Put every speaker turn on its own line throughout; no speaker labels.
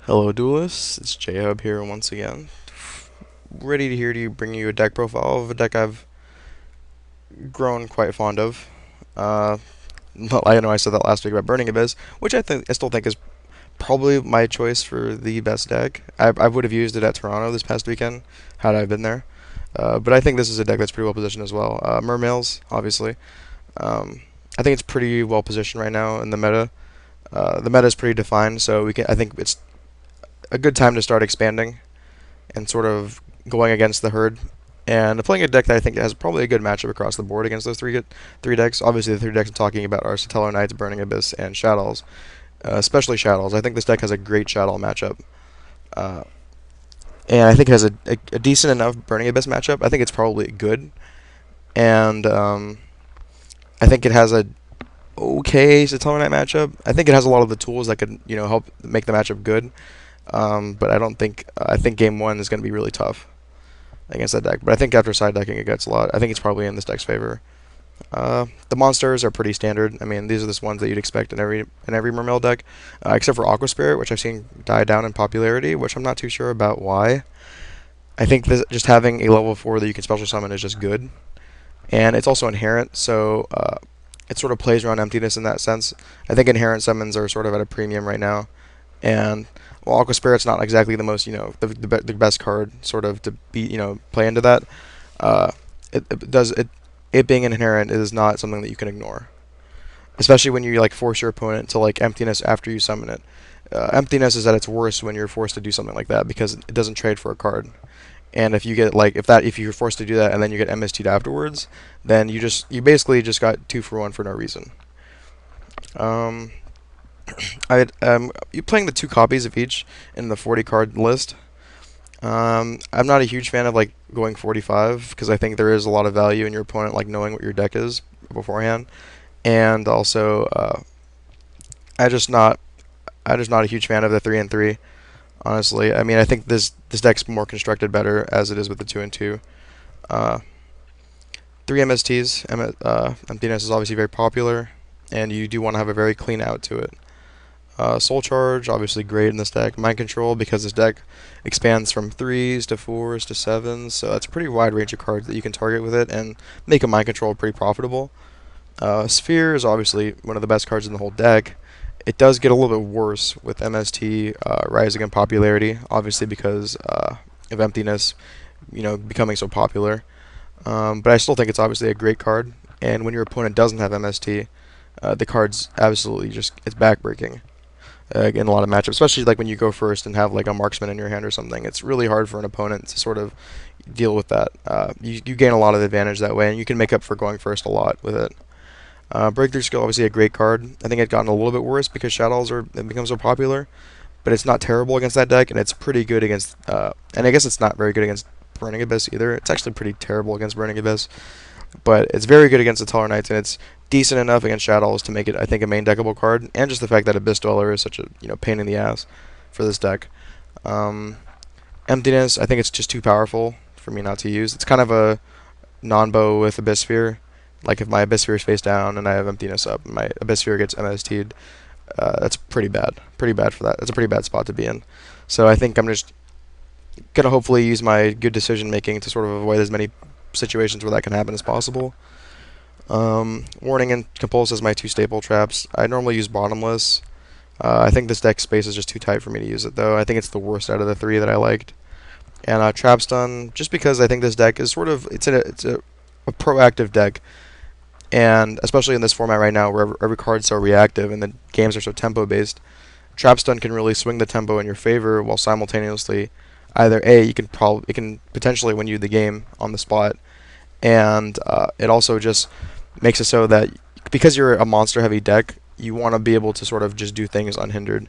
Hello Duelists, it's Jhub here once again, ready to bring you a deck profile of a deck I've grown quite fond of. Uh, I know I said that last week about Burning Abyss, which I still think is probably my choice for the best deck. I would have used it at Toronto this past weekend had I been there, but I think this is a deck that's pretty well positioned as well. Mermails, obviously. I think it's pretty well positioned right now in the meta. The meta is pretty defined, so I think it's a good time to start expanding and sort of going against the herd and playing a deck that I think has probably a good matchup across the board against those three decks. Obviously, the three decks I'm talking about are Satellar Knights, Burning Abyss, and Shadows. Especially Shadows. I think this deck has a great Shadow matchup. Uh, and I think it has a decent enough Burning Abyss matchup. I think it's probably good. And I think it has a okay Satellar Knight matchup. I think it has a lot of the tools that could, help make the matchup good. But I don't think I think game one is going to be really tough against that deck. But I think after side decking it gets a lot. I think it's probably in this deck's favor. The monsters are pretty standard. I mean, these are the ones that you'd expect in every Mermail deck, except for Aqua Spirit, which I've seen die down in popularity, which I'm not too sure about why. I think just having a level 4 that you can special summon is just good, and it's also inherent, so it sort of plays around emptiness in that sense. I think inherent summons are sort of at a premium right now, and well, Aqua Spirit's not exactly the most, the best card sort of to be, play into that. Uh, it being inherent is not something that you can ignore, especially when you like force your opponent to like emptiness after you summon it. Emptiness is at its worst when you're forced to do something like that because it doesn't trade for a card. And if you get like if you're forced to do that and then you get MST'd afterwards, then you basically just got 2 for 1 for no reason. Um, you playing the 2 copies of each in the 40 card list. I'm not a huge fan of like going 45 because I think there is a lot of value in your opponent like knowing what your deck is beforehand, and also I just not I'm just not a huge fan of the 3 and 3. Honestly, I mean I think this deck's more constructed better as it is with the 2 and 2. Uh, 3 MSTs, emptiness is obviously very popular, and you do want to have a very clean out to it. Soul Charge, obviously great in this deck. Mind Control, because this deck expands from 3s to 4s to 7s, so it's a pretty wide range of cards that you can target with it and make a Mind Control pretty profitable. Sphere is obviously one of the best cards in the whole deck. It does get a little bit worse with MST rising in popularity, obviously because of emptiness, becoming so popular. But I still think it's obviously a great card, and when your opponent doesn't have MST, the card's absolutely it's backbreaking in a lot of matchups, especially like when you go first and have like a marksman in your hand or something. It's really hard for an opponent to sort of deal with that. You gain a lot of advantage that way, and you can make up for going first a lot with it. Breakthrough Skill, obviously a great card. I think it's gotten a little bit worse because Shadows have become so popular, but it's not terrible against that deck, and it's pretty good against. And I guess it's not very good against Burning Abyss either. It's actually pretty terrible against Burning Abyss, but it's very good against the Taller Knights, and it's decent enough against Shadows to make it, I think, a main deckable card, and just the fact that Abyss Dweller is such a pain in the ass for this deck. Emptiness, I think it's just too powerful for me not to use. It's kind of a non-bow with Abyss Sphere. Like if my Abyss Sphere is face down and I have Emptiness up, and my Abyss Sphere gets MST'd, that's pretty bad. Pretty bad for that. That's a pretty bad spot to be in. So I think I'm just gonna hopefully use my good decision making to sort of avoid as many situations where that can happen as possible. Warning and Compulse as my 2 staple traps. I normally use Bottomless. I think this deck space is just too tight for me to use it though. I think it's the worst out of the 3 that I liked. And Trap Stun, just because I think this deck is sort of it's a proactive deck, and especially in this format right now where every card's so reactive and the games are so tempo based, Trap Stun can really swing the tempo in your favor while simultaneously either it can potentially win you the game on the spot, and it also just makes it so that because you're a monster heavy deck, you want to be able to sort of just do things unhindered.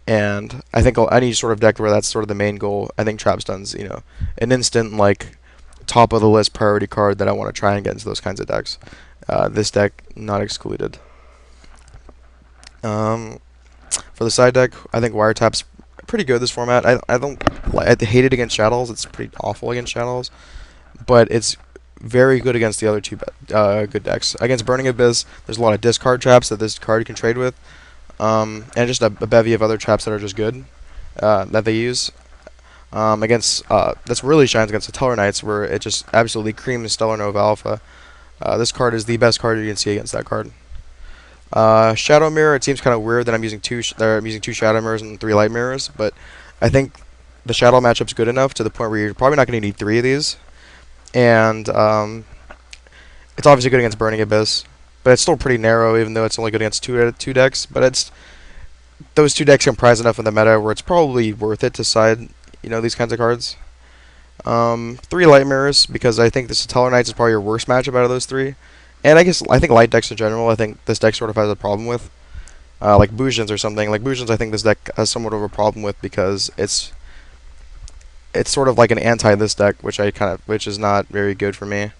And I think any sort of deck where that's sort of the main goal, I think Trap Stun's an instant like top of the list priority card that I want to try and get into those kinds of decks. This deck not excluded. For the side deck, I think Wiretap's pretty good this format. I hate it against Shadows. It's pretty awful against Shadows, but it's very good against the other 2 good decks. Against Burning Abyss, there's a lot of discard traps that this card can trade with, and just a bevy of other traps that are just good. that they use against that's really shines against the Stellar Knights, where it just absolutely creams Stellar Nova Alpha. This card is the best card you can see against that card. Shadow Mirror, it seems kind of weird that I'm using two Shadow Mirrors and 3 Light Mirrors, but I think the Shadow matchup's good enough to the point where you're probably not going to need 3 of these. And it's obviously good against Burning Abyss, but it's still pretty narrow, even though it's only good against two decks. But those 2 decks comprise enough of the meta where it's probably worth it to side, these kinds of cards. 3 Light Mirrors, because I think the Satellar Knights is probably your worst matchup out of those 3. And I think light decks in general, I think this deck sort of has a problem with. Like Bujins or something. Like Bujins, I think this deck has somewhat of a problem with because it's sort of like an anti this deck, which is not very good for me.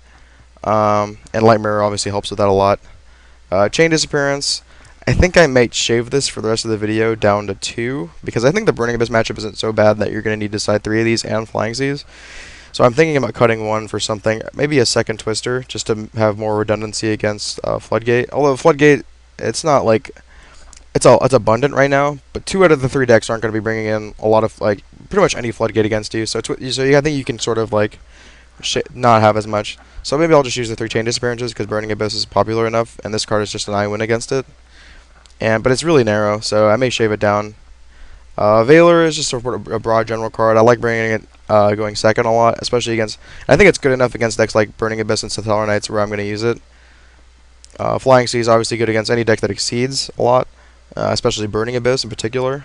And Light Mirror obviously helps with that a lot. Chain Disappearance, I think I might shave this for the rest of the video down to 2, because I think the Burning Abyss matchup isn't so bad that you're going to need to side 3 of these and Flying Seas. So I'm thinking about cutting 1 for something, maybe a second Twister, just to have more redundancy against Floodgate. Although Floodgate, it's not like it's abundant right now, but 2 out of the 3 decks aren't going to be bringing in a lot of pretty much any Floodgate against you. So I think you can sort of not have as much. So maybe I'll just use the 3 Chain Disappearances because Burning Abyss is popular enough, and this card is just an I win against it. But it's really narrow, so I may shave it down. Veiler is just a broad general card. I like bringing it going second a lot, especially against. I think it's good enough against decks like Burning Abyss and Stellar Knights where I'm going to use it. Flying Sea is obviously good against any deck that exceeds a lot, especially Burning Abyss in particular.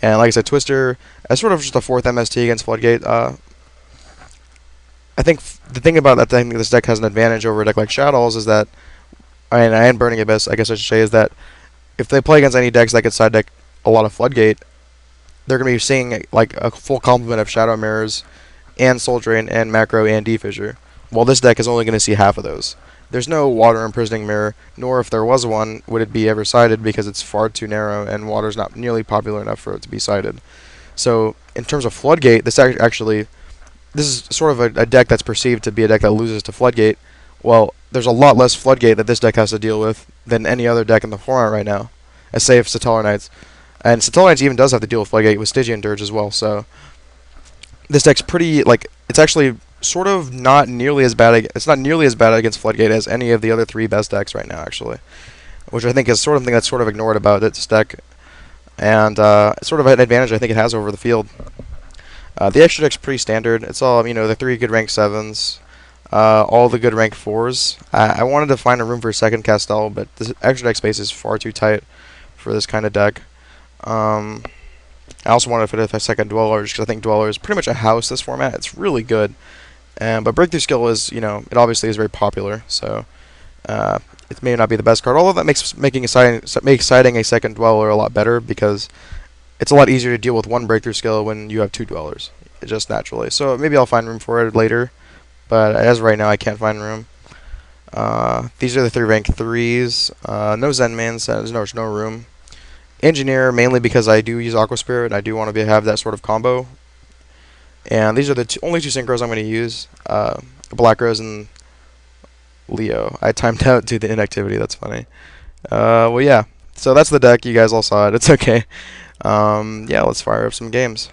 And like I said, Twister as sort of just a 4th MST against Floodgate. I think the thing about that thing this deck has an advantage over a deck like Shadows is that, and Burning Abyss, I guess I should say, is that if they play against any decks that can side deck a lot of Floodgate, they're going to be seeing like a full complement of Shadow Mirrors and Soul Drain and Macro and D-Fissure. While this deck is only going to see half of those. There's no Water Imprisoning Mirror, nor if there was one, would it be ever sided because it's far too narrow and Water's not nearly popular enough for it to be sided. So in terms of Floodgate, this is sort of a deck that's perceived to be a deck that loses to Floodgate. Well, there's a lot less Floodgate that this deck has to deal with than any other deck in the format right now, as say if Stellar Knights. And Stellar Knights even does have to deal with Floodgate with Stygian Dirge as well, so this deck's pretty, it's actually sort of not nearly as bad, it's not nearly as bad against Floodgate as any of the other 3 best decks right now, actually. Which I think is sort of thing that's sort of ignored about this deck. And it's sort of an advantage I think it has over the field. The extra deck's pretty standard. It's all, the 3 good rank 7s, all the good rank 4s. I wanted to find a room for a second Castel, but the extra deck space is far too tight for this kind of deck. I also wanted to fit a second Dweller, just because I think Dweller is pretty much a house this format. It's really good. But Breakthrough Skill is, it obviously is very popular, so it may not be the best card. Although that makes siding a second Dweller a lot better, because it's a lot easier to deal with 1 Breakthrough Skill when you have 2 Dwellers, just naturally. So maybe I'll find room for it later, but as of right now I can't find room. These are the 3 rank 3s. No Zenmans, there's no room. Engineer, mainly because I do use Aqua Spirit, and I do want to have that sort of combo. And these are the only 2 synchros I'm going to use. Black Rose and Leo. I timed out due to inactivity, that's funny. Well, yeah. So that's the deck, you guys all saw it, it's okay. Yeah, let's fire up some games.